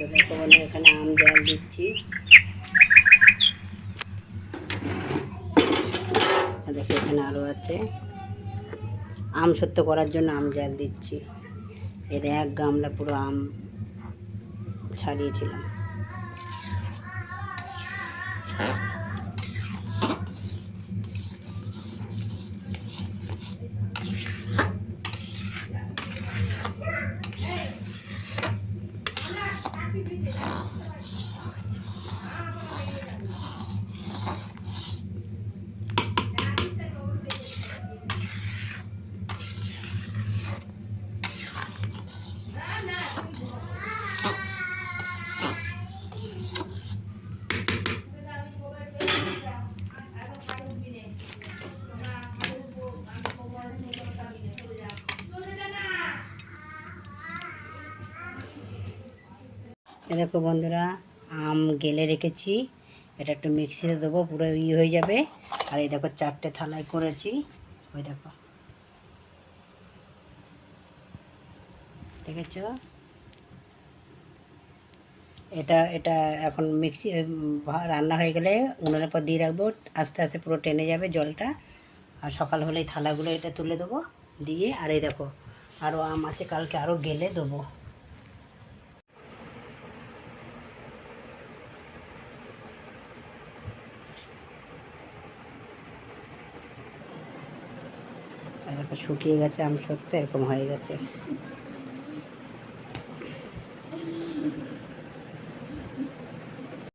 তো দেখো বন্ধু, এখানে আম জাল দিচ্ছি। দেখো এখানে আরও আছে। আম সত্য করার জন্য আম জাল দিচ্ছি। এর এক গামলা পুরো আম ছাড়িয়েছিলাম। দেখো বন্ধুরা, আম গেলে রেখেছি। এটা একটু মিক্সিতে দেবো, পুরো হয়ে যাবে। আর এই দেখো 4টে থালায় করেছি। ওই দেখো, দেখেছ? এটা এটা এখন মিক্সি রান্না হয়ে গেলে উনুনের পর দিয়ে রাখবো। আস্তে আস্তে পুরো টেনে যাবে জলটা। আর সকাল হলেই থালাগুলো এটা তুলে দেবো দিয়ে। আর এই দেখো আরও আম আছে, কালকে আরও গেলে দেবো। দেখো শুকিয়ে গেছে আম সত্য, এরকম হয়ে গেছে।